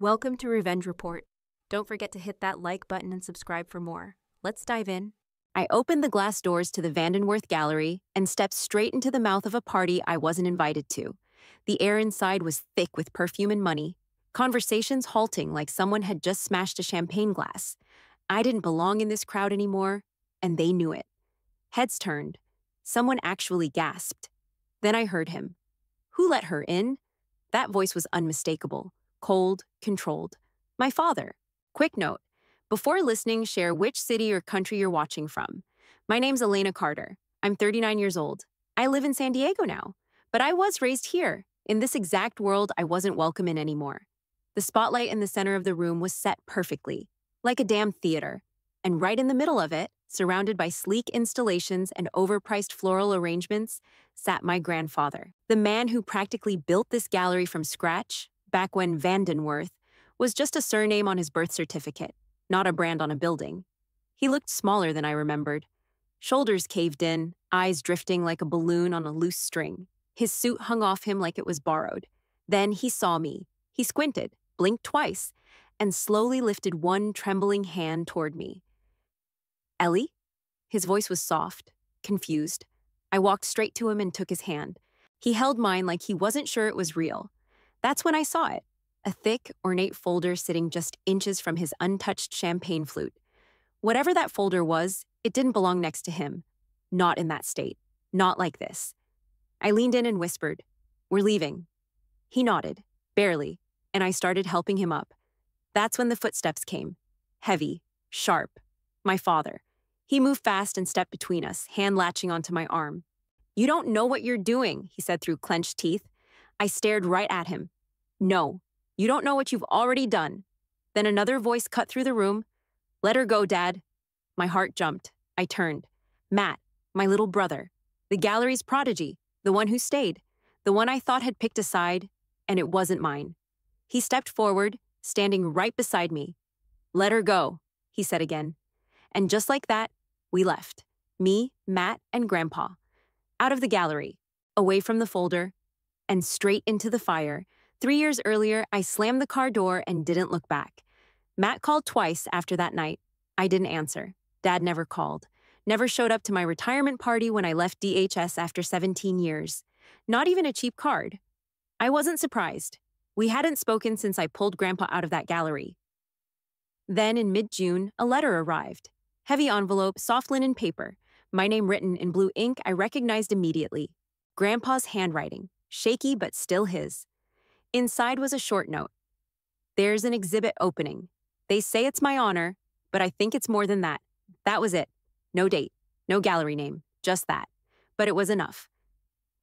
Welcome to Revenge Report. Don't forget to hit that like button and subscribe for more. Let's dive in. I opened the glass doors to the Vandenworth Gallery and stepped straight into the mouth of a party I wasn't invited to. The air inside was thick with perfume and money, conversations halting like someone had just smashed a champagne glass. I didn't belong in this crowd anymore, and they knew it. Heads turned. Someone actually gasped. Then I heard him. Who let her in? That voice was unmistakable. Cold, controlled. My father. Quick note. Before listening, share which city or country you're watching from. My name's Elena Carter. I'm 39 years old. I live in San Diego now, but I was raised here. In this exact world, I wasn't welcome in anymore. The spotlight in the center of the room was set perfectly, like a damn theater. And right in the middle of it, surrounded by sleek installations and overpriced floral arrangements, sat my grandfather. The man who practically built this gallery from scratch, back when Vandenworth was just a surname on his birth certificate, not a brand on a building. He looked smaller than I remembered. Shoulders caved in, eyes drifting like a balloon on a loose string. His suit hung off him like it was borrowed. Then he saw me. He squinted, blinked twice, and slowly lifted one trembling hand toward me. Ellie? His voice was soft, confused. I walked straight to him and took his hand. He held mine like he wasn't sure it was real. That's when I saw it. A thick, ornate folder sitting just inches from his untouched champagne flute. Whatever that folder was, it didn't belong next to him. Not in that state. Not like this. I leaned in and whispered, "We're leaving." He nodded, barely, and I started helping him up. That's when the footsteps came. Heavy, sharp. My father. He moved fast and stepped between us, hand latching onto my arm. "You don't know what you're doing," he said through clenched teeth. I stared right at him. "No, you don't know what you've already done." Then another voice cut through the room. "Let her go, Dad." My heart jumped. I turned. Matt, my little brother. The gallery's prodigy. The one who stayed. The one I thought had picked a side, and it wasn't mine. He stepped forward, standing right beside me. "Let her go," he said again. And just like that, we left. Me, Matt, and Grandpa. Out of the gallery. Away from the folder. And straight into the fire. 3 years earlier, I slammed the car door and didn't look back. Matt called twice after that night. I didn't answer. Dad never called. Never showed up to my retirement party when I left DHS after 17 years. Not even a cheap card. I wasn't surprised. We hadn't spoken since I pulled Grandpa out of that gallery. Then in mid-June, a letter arrived. Heavy envelope, soft linen paper. My name written in blue ink I recognized immediately. Grandpa's handwriting. Shaky but still his. Inside was a short note. "There's an exhibit opening. They say it's my honor, but I think it's more than that." That was it. No date, no gallery name, just that. But it was enough.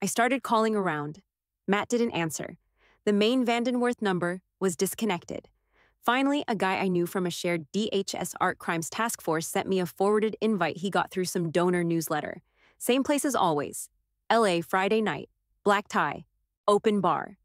I started calling around. Matt didn't answer. The main Vandenworth number was disconnected. Finally, a guy I knew from a shared DHS Art Crimes Task Force sent me a forwarded invite he got through some donor newsletter. Same place as always. LA, Friday night. Black tie. Open bar.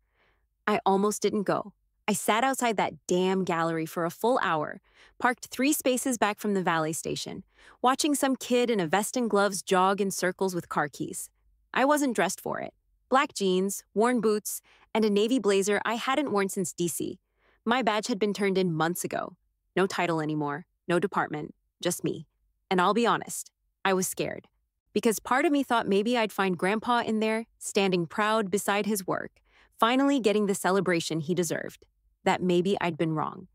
I almost didn't go. I sat outside that damn gallery for a full hour, parked 3 spaces back from the valet station, watching some kid in a vest and gloves jog in circles with car keys. I wasn't dressed for it. Black jeans, worn boots, and a navy blazer I hadn't worn since DC. My badge had been turned in months ago. No title anymore, no department, just me. And I'll be honest, I was scared. Because part of me thought maybe I'd find Grandpa in there, standing proud beside his work, finally getting the celebration he deserved. That maybe I'd been wrong.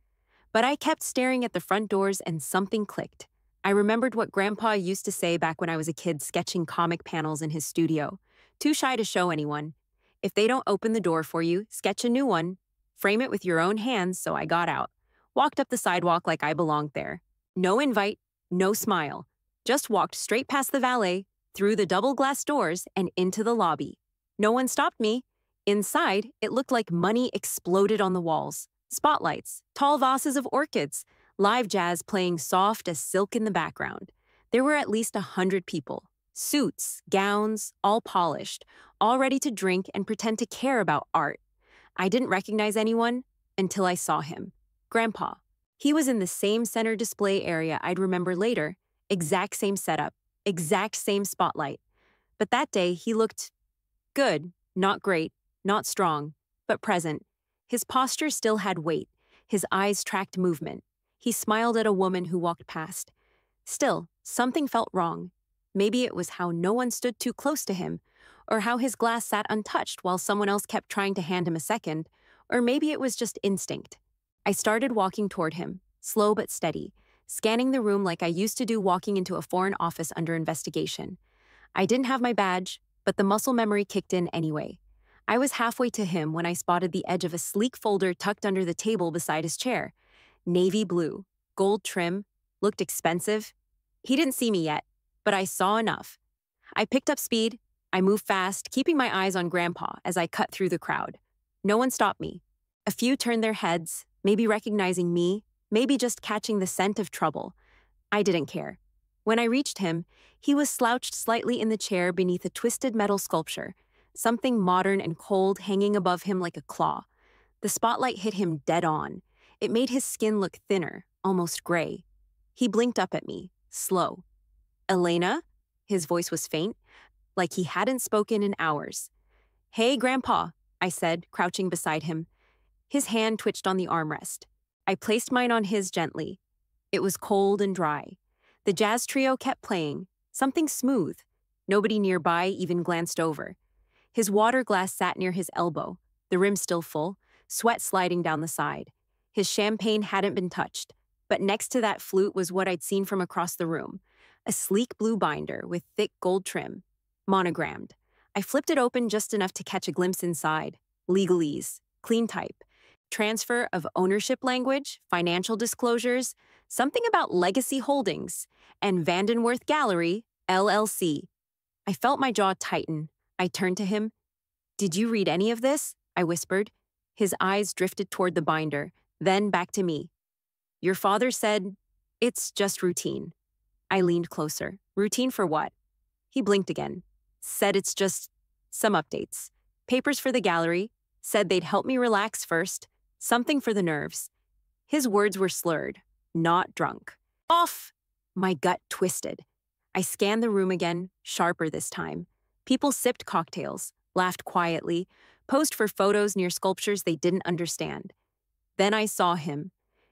But I kept staring at the front doors and something clicked. I remembered what Grandpa used to say back when I was a kid sketching comic panels in his studio. Too shy to show anyone. If they don't open the door for you, sketch a new one. Frame it with your own hands, so I got out. Walked up the sidewalk like I belonged there. No invite, no smile. Just walked straight past the valet, through the double glass doors, and into the lobby. No one stopped me. Inside, it looked like money exploded on the walls. Spotlights, tall vases of orchids, live jazz playing soft as silk in the background. There were at least 100 people. Suits, gowns, all polished, all ready to drink and pretend to care about art. I didn't recognize anyone until I saw him. Grandpa. He was in the same center display area I'd remember later. Exact same setup, exact same spotlight. But that day, he looked good, not great, not strong, but present. His posture still had weight. His eyes tracked movement. He smiled at a woman who walked past. Still, something felt wrong. Maybe it was how no one stood too close to him, or how his glass sat untouched while someone else kept trying to hand him a second, or maybe it was just instinct. I started walking toward him, slow but steady, scanning the room like I used to do walking into a foreign office under investigation. I didn't have my badge, but the muscle memory kicked in anyway. I was halfway to him when I spotted the edge of a sleek folder tucked under the table beside his chair. Navy blue, gold trim, looked expensive. He didn't see me yet, but I saw enough. I picked up speed. I moved fast, keeping my eyes on Grandpa as I cut through the crowd. No one stopped me. A few turned their heads, maybe recognizing me, maybe just catching the scent of trouble. I didn't care. When I reached him, he was slouched slightly in the chair beneath a twisted metal sculpture, something modern and cold hanging above him like a claw. The spotlight hit him dead on. It made his skin look thinner, almost gray. He blinked up at me, slow. "Elena?" His voice was faint, like he hadn't spoken in hours. "Hey, Grandpa," I said, crouching beside him. His hand twitched on the armrest. I placed mine on his gently. It was cold and dry. The jazz trio kept playing, something smooth. Nobody nearby even glanced over. His water glass sat near his elbow, the rim still full, sweat sliding down the side. His champagne hadn't been touched, but next to that flute was what I'd seen from across the room, a sleek blue binder with thick gold trim, monogrammed. I flipped it open just enough to catch a glimpse inside. Legalese, clean type, transfer of ownership language, financial disclosures, something about legacy holdings, and Vandenworth Gallery, LLC. I felt my jaw tighten. I turned to him. "Did you read any of this?" I whispered. His eyes drifted toward the binder, then back to me. "Your father said, it's just routine." I leaned closer. "Routine for what?" He blinked again. "Said it's just some updates. Papers for the gallery. Said they'd help me relax first. Something for the nerves." His words were slurred, not drunk. "Off!" My gut twisted. I scanned the room again, sharper this time. People sipped cocktails, laughed quietly, posed for photos near sculptures they didn't understand. Then I saw him,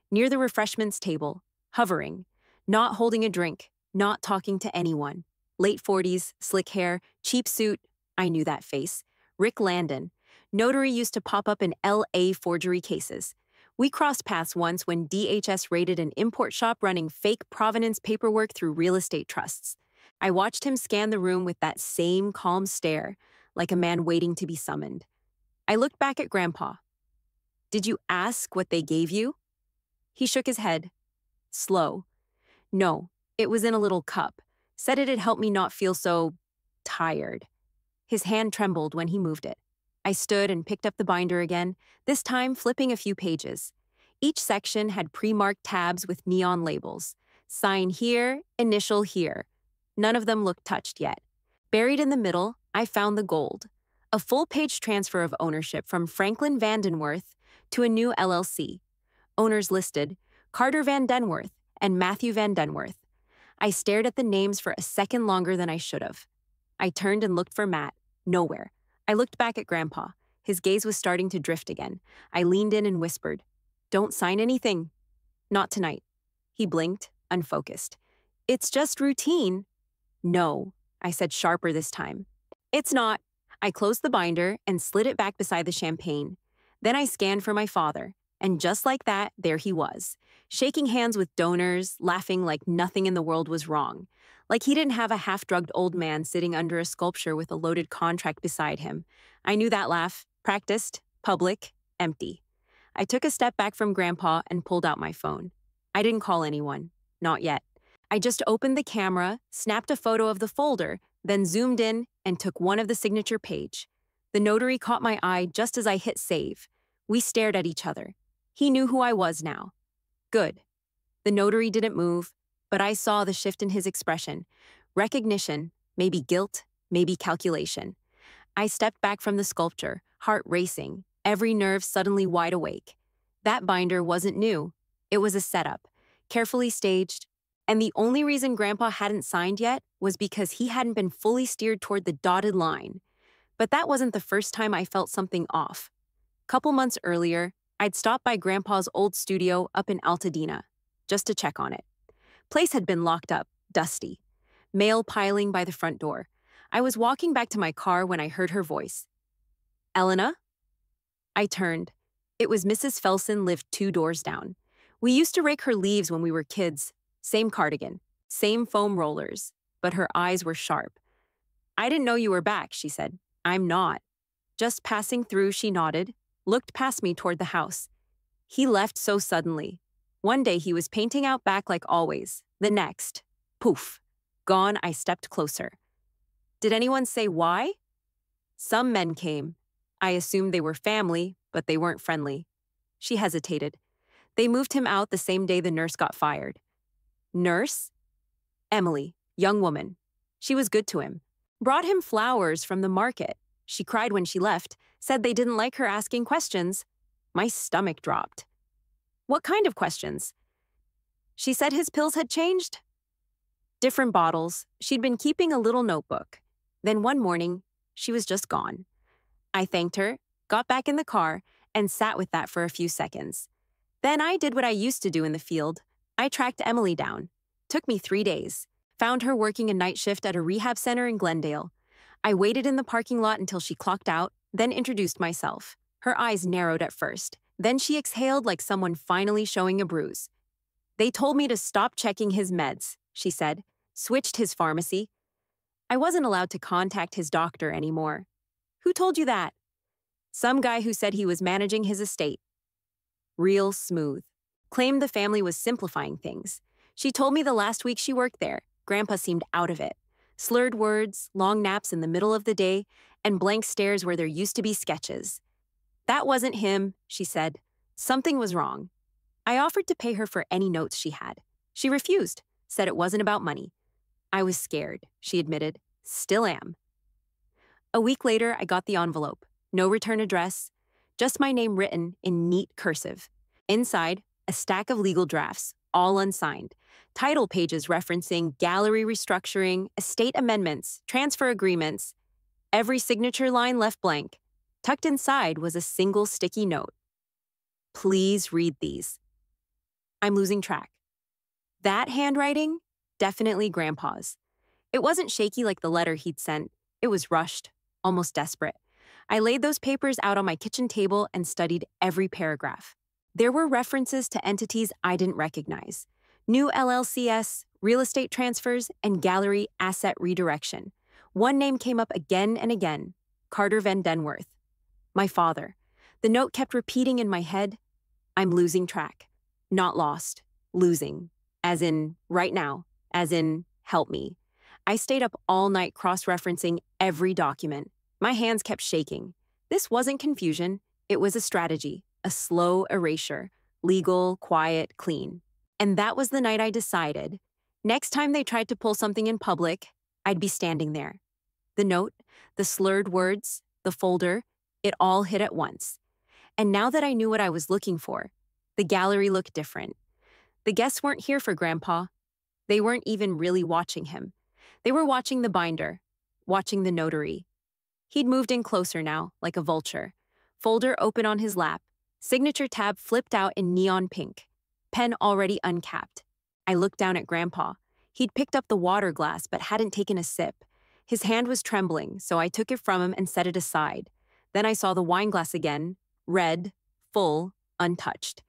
near the refreshments table, hovering, not holding a drink, not talking to anyone. Late 40s, slick hair, cheap suit. I knew that face. Rick Landon. Notary used to pop up in LA forgery cases. We crossed paths once when DHS raided an import shop running fake provenance paperwork through real estate trusts. I watched him scan the room with that same calm stare, like a man waiting to be summoned. I looked back at Grandpa. "Did you ask what they gave you?" He shook his head. Slow. "No, it was in a little cup. Said it'd help me not feel so tired." His hand trembled when he moved it. I stood and picked up the binder again, this time flipping a few pages. Each section had pre-marked tabs with neon labels. Sign here, initial here. None of them looked touched yet. Buried in the middle, I found the gold. A full-page transfer of ownership from Franklin Vandenworth to a new LLC. Owners listed, Carter Van Denworth and Matthew Van Denworth. I stared at the names for a second longer than I should have. I turned and looked for Matt. Nowhere. I looked back at Grandpa. His gaze was starting to drift again. I leaned in and whispered, "Don't sign anything." "Not tonight." He blinked, unfocused. "It's just routine." "No," I said sharper this time. "It's not." I closed the binder and slid it back beside the champagne. Then I scanned for my father, and just like that, there he was, shaking hands with donors, laughing like nothing in the world was wrong, like he didn't have a half-drugged old man sitting under a sculpture with a loaded contract beside him. I knew that laugh. Practiced, public, empty. I took a step back from Grandpa and pulled out my phone. I didn't call anyone. Not yet. I just opened the camera, snapped a photo of the folder, then zoomed in and took one of the signature page. The notary caught my eye just as I hit save. We stared at each other. He knew who I was now. Good. The notary didn't move, but I saw the shift in his expression. Recognition, maybe guilt, maybe calculation. I stepped back from the sculpture, heart racing, every nerve suddenly wide awake. That binder wasn't new. It was a setup, carefully staged, and the only reason Grandpa hadn't signed yet was because he hadn't been fully steered toward the dotted line. But that wasn't the first time I felt something off. Couple months earlier, I'd stopped by Grandpa's old studio up in Altadena, just to check on it. Place had been locked up, dusty. Mail piling by the front door. I was walking back to my car when I heard her voice. "Elena?" I turned. It was Mrs. Felsen lived 2 doors down. We used to rake her leaves when we were kids. Same cardigan, same foam rollers, but her eyes were sharp. "I didn't know you were back," she said. "I'm not." Just passing through, she nodded, looked past me toward the house. He left so suddenly. One day he was painting out back like always. The next, poof. Gone. I stepped closer. "Did anyone say why?" "Some men came. I assumed they were family, but they weren't friendly." She hesitated. "They moved him out the same day the nurse got fired." "Nurse?" "Emily, young woman. She was good to him. Brought him flowers from the market. She cried when she left, said they didn't like her asking questions." My stomach dropped. "What kind of questions?" "She said his pills had changed." Different bottles. She'd been keeping a little notebook. Then one morning, she was just gone. I thanked her, got back in the car, and sat with that for a few seconds. Then I did what I used to do in the field. I tracked Emily down. Took me 3 days. Found her working a night shift at a rehab center in Glendale. I waited in the parking lot until she clocked out, then introduced myself. Her eyes narrowed at first. Then she exhaled like someone finally showing a bruise. "They told me to stop checking his meds," she said. "Switched his pharmacy. I wasn't allowed to contact his doctor anymore." "Who told you that?" "Some guy who said he was managing his estate." Real smooth. Claimed the family was simplifying things. She told me the last week she worked there, Grandpa seemed out of it. Slurred words, long naps in the middle of the day, and blank stares where there used to be sketches. "That wasn't him," she said. "Something was wrong." I offered to pay her for any notes she had. She refused, said it wasn't about money. I was scared, she admitted. Still am. A week later, I got the envelope. No return address, just my name written in neat cursive. Inside, a stack of legal drafts, all unsigned. Title pages referencing gallery restructuring, estate amendments, transfer agreements. Every signature line left blank. Tucked inside was a single sticky note. "Please read these." I'm losing track. That handwriting? Definitely Grandpa's. It wasn't shaky like the letter he'd sent. It was rushed, almost desperate. I laid those papers out on my kitchen table and studied every paragraph. There were references to entities I didn't recognize. New LLCS, real estate transfers, and gallery asset redirection. One name came up again and again, Carter Van Denworth. My father. The note kept repeating in my head, "I'm losing track." Not lost, losing. As in, right now. As in, help me. I stayed up all night cross-referencing every document. My hands kept shaking. This wasn't confusion. It was a strategy, a slow erasure. Legal, quiet, clean. And that was the night I decided, next time they tried to pull something in public, I'd be standing there. The note, the slurred words, the folder, it all hit at once. And now that I knew what I was looking for, the gallery looked different. The guests weren't here for Grandpa. They weren't even really watching him. They were watching the binder, watching the notary. He'd moved in closer now, like a vulture. Folder open on his lap. Signature tab flipped out in neon pink. Pen already uncapped. I looked down at Grandpa. He'd picked up the water glass but hadn't taken a sip. His hand was trembling, so I took it from him and set it aside. Then I saw the wine glass again, red, full, untouched.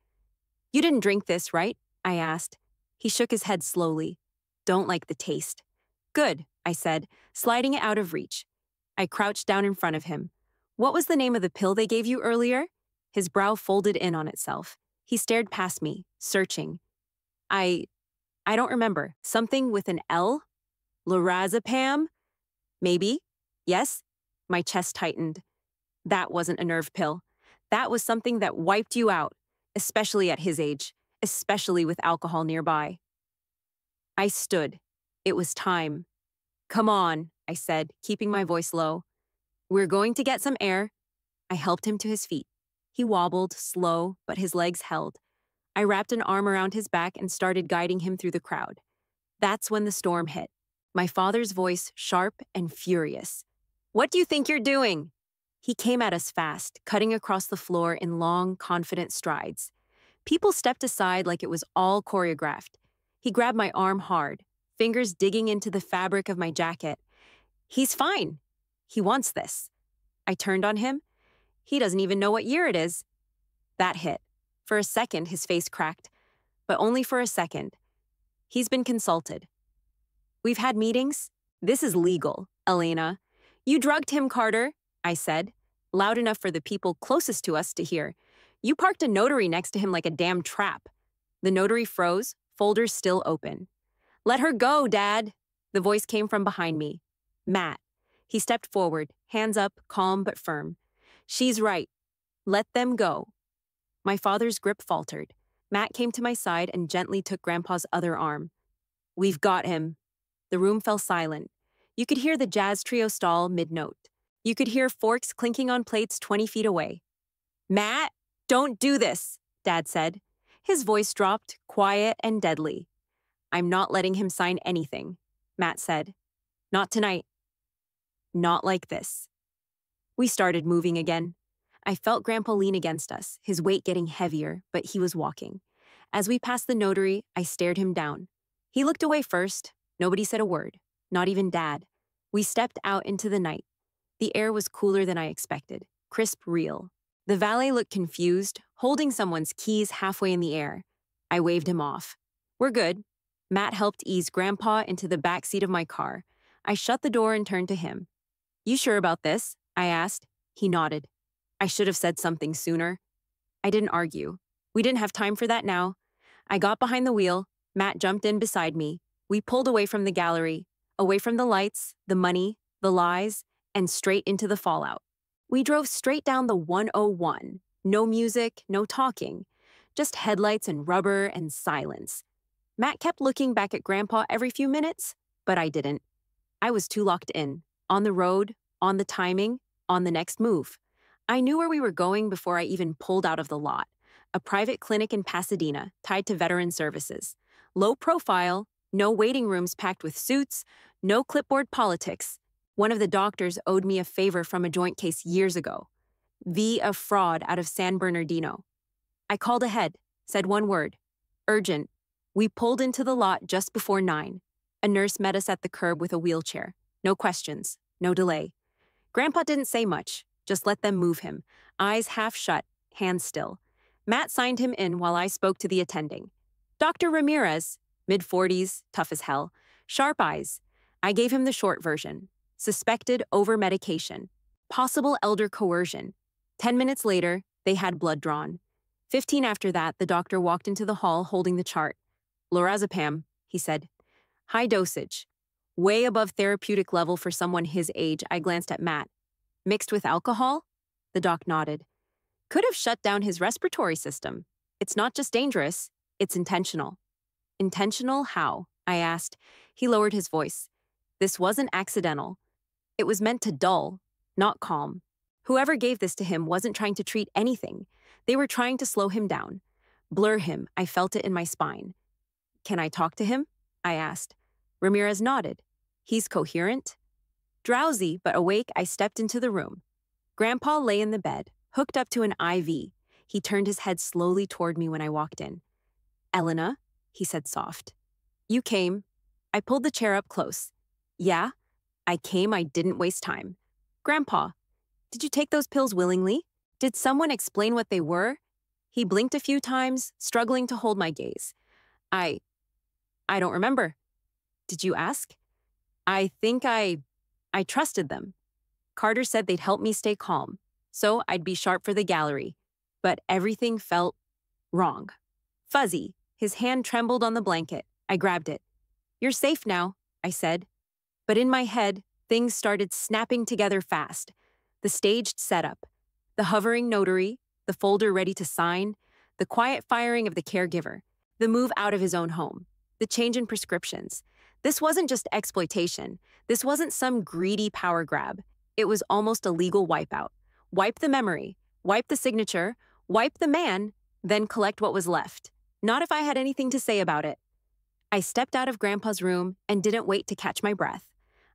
"You didn't drink this, right?" I asked. He shook his head slowly. "Don't like the taste." "Good," I said, sliding it out of reach. I crouched down in front of him. "What was the name of the pill they gave you earlier?" His brow folded in on itself. He stared past me, searching. I don't remember. Something with an L? Lorazepam? Maybe? Yes? My chest tightened. That wasn't a nerve pill. That was something that wiped you out, especially at his age, especially with alcohol nearby. I stood. It was time. "Come on," I said, keeping my voice low. "We're going to get some air." I helped him to his feet. He wobbled, slow, but his legs held. I wrapped an arm around his back and started guiding him through the crowd. That's when the storm hit. My father's voice sharp and furious. "What do you think you're doing?" He came at us fast, cutting across the floor in long, confident strides. People stepped aside like it was all choreographed. He grabbed my arm hard, fingers digging into the fabric of my jacket. He's fine. He wants this. I turned on him. He doesn't even know what year it is. That hit. For a second, his face cracked, but only for a second. He's been consulted. We've had meetings. This is legal, Elena. You drugged him, Carter, I said, loud enough for the people closest to us to hear. You parked a notary next to him like a damn trap. The notary froze, folders still open. Let her go, Dad. The voice came from behind me. Matt. He stepped forward, hands up, calm but firm. She's right. Let them go. My father's grip faltered. Matt came to my side and gently took Grandpa's other arm. We've got him. The room fell silent. You could hear the jazz trio stall mid-note. You could hear forks clinking on plates 20 feet away. Matt, don't do this, Dad said. His voice dropped, quiet and deadly. I'm not letting him sign anything, Matt said. Not tonight. Not like this. We started moving again. I felt Grandpa lean against us, his weight getting heavier, but he was walking. As we passed the notary, I stared him down. He looked away first. Nobody said a word, not even Dad. We stepped out into the night. The air was cooler than I expected, crisp, real. The valet looked confused, holding someone's keys halfway in the air. I waved him off. We're good. Matt helped ease Grandpa into the back seat of my car. I shut the door and turned to him. You sure about this? I asked. He nodded. I should have said something sooner. I didn't argue. We didn't have time for that now. I got behind the wheel. Matt jumped in beside me. We pulled away from the gallery, away from the lights, the money, the lies, and straight into the fallout. We drove straight down the 101. No music, no talking. Just headlights and rubber and silence. Matt kept looking back at Grandpa every few minutes, but I didn't. I was too locked in. On the road, on the timing, on the next move. I knew where we were going before I even pulled out of the lot. A private clinic in Pasadena, tied to veteran services. Low profile, no waiting rooms packed with suits, no clipboard politics. One of the doctors owed me a favor from a joint case years ago. A fraud out of San Bernardino. I called ahead, said one word. Urgent. We pulled into the lot just before 9. A nurse met us at the curb with a wheelchair. No questions, no delay. Grandpa didn't say much, just let them move him. Eyes half shut, hands still. Matt signed him in while I spoke to the attending. Dr. Ramirez, mid-40s, tough as hell. Sharp eyes. I gave him the short version. Suspected over-medication. Possible elder coercion. 10 minutes later, they had blood drawn. 15 after that, the doctor walked into the hall holding the chart. Lorazepam, he said. High dosage. Way above therapeutic level for someone his age. I glanced at Matt. Mixed with alcohol? The doc nodded. Could have shut down his respiratory system. It's not just dangerous, it's intentional. Intentional how? I asked. He lowered his voice. This wasn't accidental. It was meant to dull, not calm. Whoever gave this to him wasn't trying to treat anything. They were trying to slow him down. Blur him, I felt it in my spine. Can I talk to him? I asked. Ramirez nodded. He's coherent? Drowsy but awake, I stepped into the room. Grandpa lay in the bed, hooked up to an IV. He turned his head slowly toward me when I walked in. Elena, he said soft. You came. I pulled the chair up close. Yeah, I came. I didn't waste time. Grandpa, did you take those pills willingly? Did someone explain what they were? He blinked a few times, struggling to hold my gaze. I don't remember. Did you ask? I think I trusted them. Carter said they'd help me stay calm, so I'd be sharp for the gallery. But everything felt wrong. Fuzzy. His hand trembled on the blanket. I grabbed it. You're safe now, I said. But in my head, things started snapping together fast. The staged setup, the hovering notary, the folder ready to sign, the quiet firing of the caregiver, the move out of his own home, the change in prescriptions. This wasn't just exploitation. This wasn't some greedy power grab. It was almost a legal wipeout. Wipe the memory, wipe the signature, wipe the man, then collect what was left. Not if I had anything to say about it. I stepped out of Grandpa's room and didn't wait to catch my breath.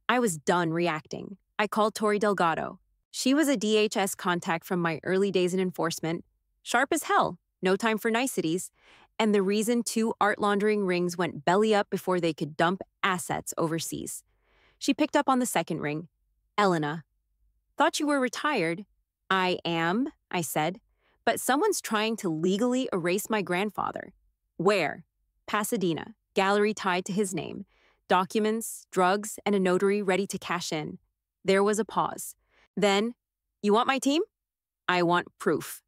I was done reacting. I called Tori Delgado. She was a DHS contact from my early days in enforcement, sharp as hell, no time for niceties, and the reason 2 art laundering rings went belly up before they could dump assets overseas. She picked up on the second ring. Elena. Thought you were retired. I am, I said, but someone's trying to legally erase my grandfather. Where? Pasadena, gallery tied to his name. Documents, drugs, and a notary ready to cash in. There was a pause. Then, you want my team? I want proof.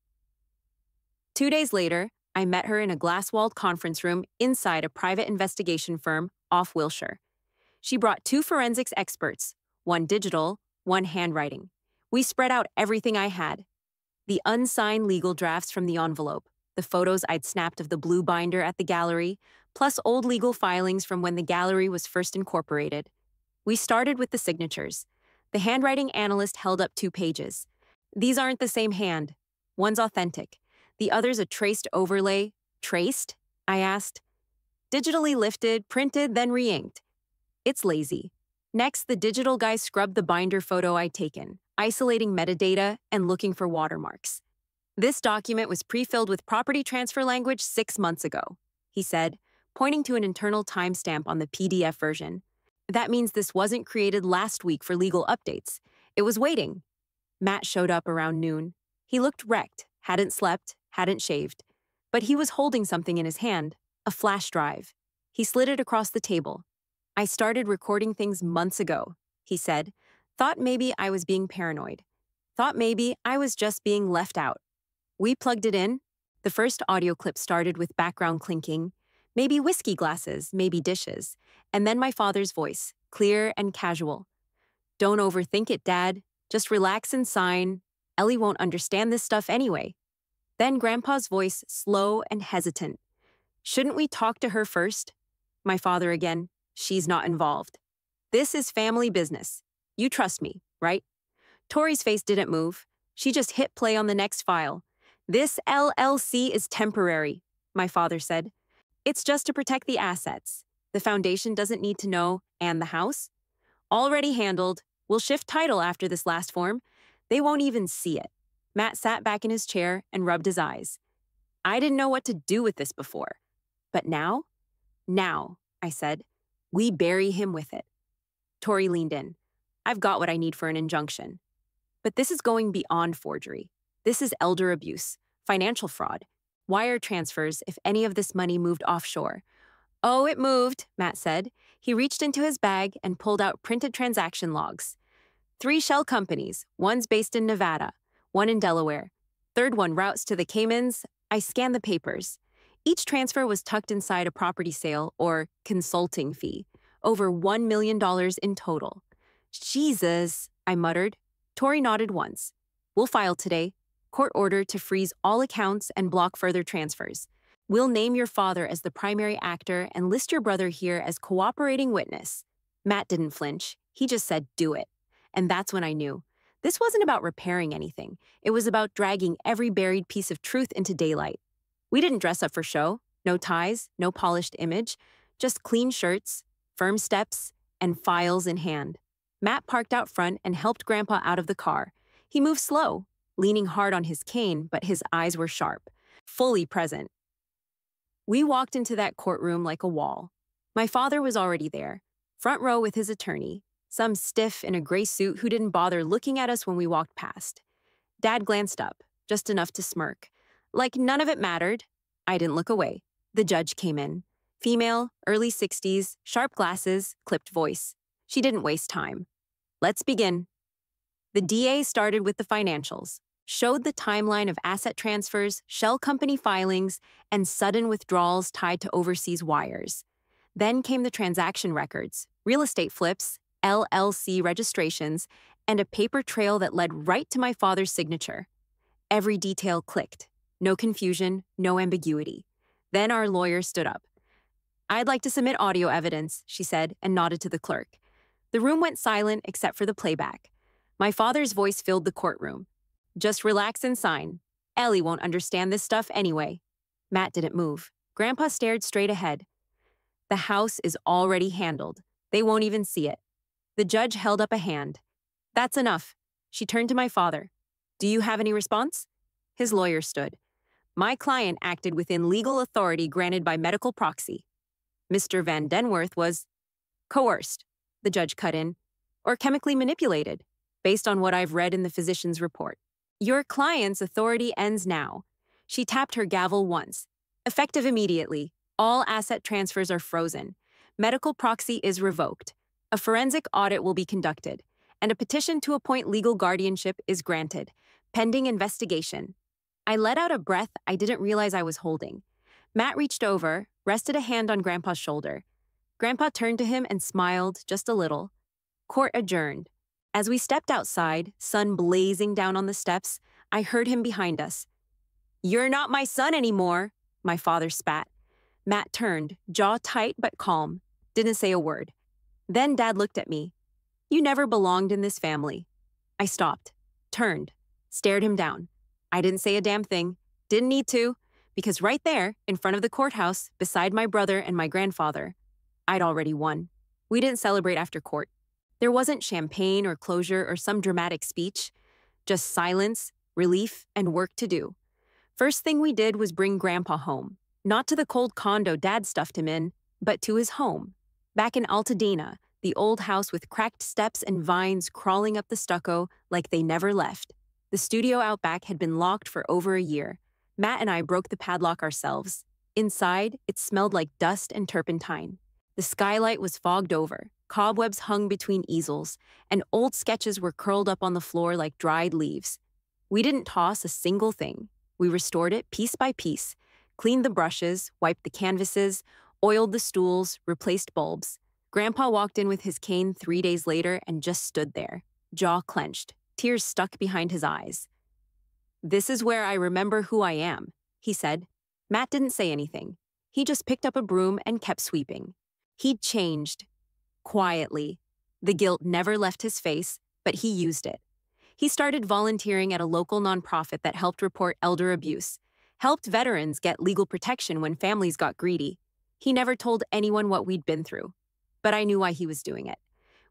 2 days later, I met her in a glass-walled conference room inside a private investigation firm off Wilshire. She brought 2 forensics experts, one digital, one handwriting. We spread out everything I had. The unsigned legal drafts from the envelope, the photos I'd snapped of the blue binder at the gallery, plus old legal filings from when the gallery was first incorporated. We started with the signatures. The handwriting analyst held up 2 pages. These aren't the same hand. One's authentic. The other's a traced overlay. Traced? I asked. Digitally lifted, printed, then re-inked. It's lazy. Next, the digital guy scrubbed the binder photo I'd taken, isolating metadata and looking for watermarks. This document was pre-filled with property transfer language 6 months ago, he said, pointing to an internal timestamp on the PDF version. That means this wasn't created last week for legal updates. It was waiting. Matt showed up around noon. He looked wrecked, hadn't slept, hadn't shaved. But he was holding something in his hand, a flash drive. He slid it across the table. I started recording things months ago, he said. Thought maybe I was being paranoid. Thought maybe I was just being left out. We plugged it in. The first audio clip started with background clinking, maybe whiskey glasses, maybe dishes, and then my father's voice, clear and casual. Don't overthink it, Dad. Just relax and sign. Ellie won't understand this stuff anyway. Then Grandpa's voice, slow and hesitant. Shouldn't we talk to her first? My father again. She's not involved. This is family business. You trust me, right? Tori's face didn't move. She just hit play on the next file. This LLC is temporary, my father said. It's just to protect the assets. The foundation doesn't need to know, and the house? Already handled. We'll shift title after this last form. They won't even see it. Matt sat back in his chair and rubbed his eyes. I didn't know what to do with this before. But now? Now, I said. We bury him with it. Tori leaned in. I've got what I need for an injunction. But this is going beyond forgery. This is elder abuse, financial fraud, wire transfers if any of this money moved offshore. Oh, it moved, Matt said. He reached into his bag and pulled out printed transaction logs. 3 shell companies, one's based in Nevada, one in Delaware. Third one routes to the Caymans. I scanned the papers. Each transfer was tucked inside a property sale or consulting fee, over $1 million in total. Jesus, I muttered. Tori nodded once. We'll file today. Court order to freeze all accounts and block further transfers. We'll name your father as the primary actor and list your brother here as cooperating witness. Matt didn't flinch. He just said, do it. And that's when I knew. This wasn't about repairing anything. It was about dragging every buried piece of truth into daylight. We didn't dress up for show. No ties, no polished image, just clean shirts, firm steps, and files in hand. Matt parked out front and helped Grandpa out of the car. He moved slow, leaning hard on his cane, but his eyes were sharp, fully present. We walked into that courtroom like a wall. My father was already there, front row with his attorney, some stiff in a gray suit who didn't bother looking at us when we walked past. Dad glanced up, just enough to smirk. Like none of it mattered. I didn't look away. The judge came in. Female, early 60s, sharp glasses, clipped voice. She didn't waste time. Let's begin. The DA started with the financials, showed the timeline of asset transfers, shell company filings, and sudden withdrawals tied to overseas wires. Then came the transaction records, real estate flips, LLC registrations, and a paper trail that led right to my father's signature. Every detail clicked. No confusion, no ambiguity. Then our lawyer stood up. I'd like to submit audio evidence, she said, and nodded to the clerk. The room went silent except for the playback. My father's voice filled the courtroom. Just relax and sign. Ellie won't understand this stuff anyway. Matt didn't move. Grandpa stared straight ahead. The house is already handled. They won't even see it. The judge held up a hand. That's enough. She turned to my father. Do you have any response? His lawyer stood. My client acted within legal authority granted by medical proxy. Mr. Van Denworth was coerced, the judge cut in, or chemically manipulated, based on what I've read in the physician's report. Your client's authority ends now. She tapped her gavel once. Effective immediately, all asset transfers are frozen. Medical proxy is revoked. A forensic audit will be conducted, and a petition to appoint legal guardianship is granted, pending investigation. I let out a breath I didn't realize I was holding. Matt reached over, rested a hand on Grandpa's shoulder. Grandpa turned to him and smiled just a little. Court adjourned. As we stepped outside, sun blazing down on the steps, I heard him behind us. You're not my son anymore, my father spat. Matt turned, jaw tight but calm, didn't say a word. Then Dad looked at me. You never belonged in this family. I stopped, turned, stared him down. I didn't say a damn thing, didn't need to, because right there, in front of the courthouse, beside my brother and my grandfather, I'd already won. We didn't celebrate after court. There wasn't champagne or closure or some dramatic speech, just silence, relief, and work to do. First thing we did was bring Grandpa home, not to the cold condo Dad stuffed him in, but to his home. Back in Altadena, the old house with cracked steps and vines crawling up the stucco like they never left. The studio out back had been locked for over a year. Matt and I broke the padlock ourselves. Inside, it smelled like dust and turpentine. The skylight was fogged over, cobwebs hung between easels, and old sketches were curled up on the floor like dried leaves. We didn't toss a single thing. We restored it piece by piece, cleaned the brushes, wiped the canvases, oiled the stools, replaced bulbs. Grandpa walked in with his cane 3 days later and just stood there, jaw clenched, tears stuck behind his eyes. This is where I remember who I am, he said. Matt didn't say anything. He just picked up a broom and kept sweeping. He'd changed. Quietly. The guilt never left his face, but he used it. He started volunteering at a local nonprofit that helped report elder abuse, helped veterans get legal protection when families got greedy. He never told anyone what we'd been through, but I knew why he was doing it.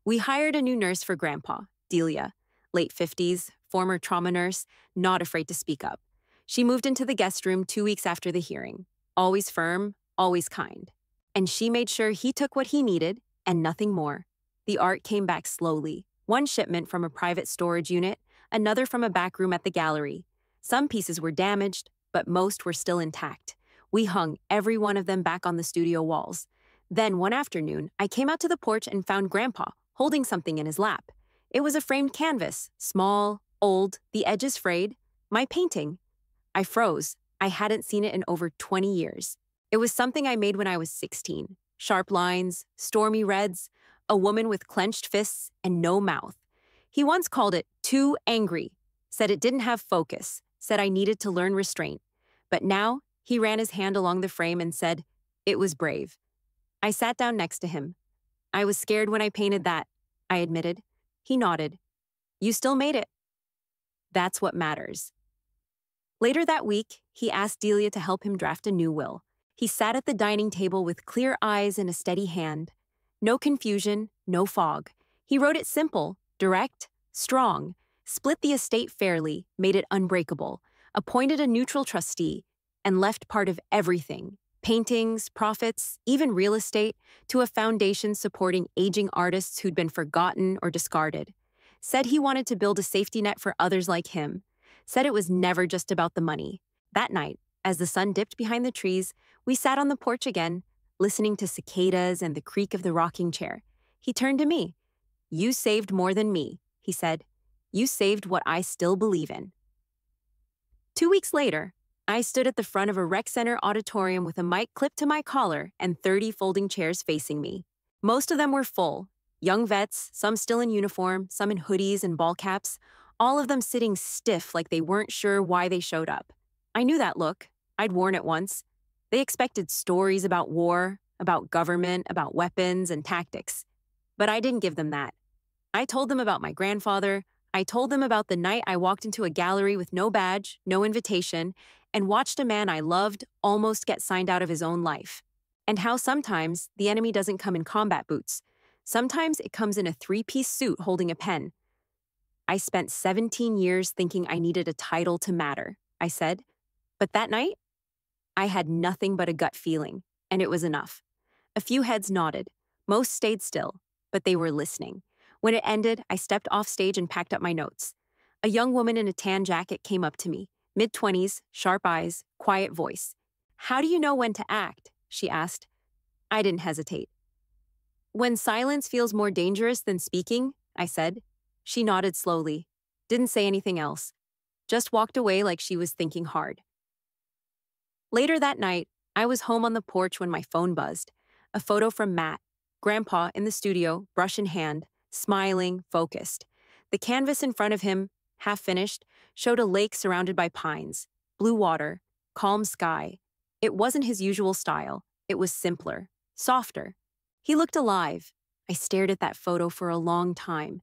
We hired a new nurse for Grandpa, Delia, late 50s, former trauma nurse, not afraid to speak up. She moved into the guest room 2 weeks after the hearing, always firm, always kind. And she made sure he took what he needed and nothing more. The art came back slowly. One shipment from a private storage unit, another from a back room at the gallery. Some pieces were damaged, but most were still intact. We hung every one of them back on the studio walls. Then one afternoon, I came out to the porch and found Grandpa holding something in his lap. It was a framed canvas, small, old, the edges frayed. My painting. I froze. I hadn't seen it in over 20 years. It was something I made when I was 16. Sharp lines, stormy reds, a woman with clenched fists and no mouth. He once called it too angry, said it didn't have focus, said I needed to learn restraint. But now, he ran his hand along the frame and said, it was brave. I sat down next to him. I was scared when I painted that, I admitted. He nodded. You still made it. That's what matters. Later that week, he asked Delia to help him draft a new will. He sat at the dining table with clear eyes and a steady hand. No confusion, no fog. He wrote it simple, direct, strong, split the estate fairly, made it unbreakable, appointed a neutral trustee, and left part of everything, paintings, profits, even real estate, to a foundation supporting aging artists who'd been forgotten or discarded. Said he wanted to build a safety net for others like him. Said it was never just about the money. That night, as the sun dipped behind the trees, we sat on the porch again, listening to cicadas and the creak of the rocking chair. He turned to me. You saved more than me, he said. You saved what I still believe in. 2 weeks later, I stood at the front of a rec center auditorium with a mic clipped to my collar and 30 folding chairs facing me. Most of them were full. Young vets, some still in uniform, some in hoodies and ball caps, all of them sitting stiff like they weren't sure why they showed up. I knew that look. I'd worn it once. They expected stories about war, about government, about weapons and tactics. But I didn't give them that. I told them about my grandfather. I told them about the night I walked into a gallery with no badge, no invitation, and watched a man I loved almost get signed out of his own life. And how sometimes the enemy doesn't come in combat boots. Sometimes it comes in a 3-piece suit holding a pen. I spent 17 years thinking I needed a title to matter, I said. But that night, I had nothing but a gut feeling, and it was enough. A few heads nodded. Most stayed still, but they were listening. When it ended, I stepped off stage and packed up my notes. A young woman in a tan jacket came up to me, mid-20s, sharp eyes, quiet voice. "How do you know when to act?" she asked. I didn't hesitate. "When silence feels more dangerous than speaking," I said. She nodded slowly, didn't say anything else, just walked away like she was thinking hard. Later that night, I was home on the porch when my phone buzzed. A photo from Matt, Grandpa in the studio, brush in hand, smiling, focused. The canvas in front of him, half finished, showed a lake surrounded by pines, blue water, calm sky. It wasn't his usual style. It was simpler, softer. He looked alive. I stared at that photo for a long time.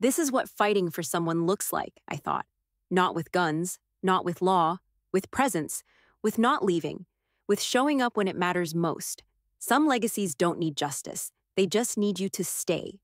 This is what fighting for someone looks like, I thought. Not with guns, not with law, with presence, with not leaving, with showing up when it matters most. Some legacies don't need justice. They just need you to stay,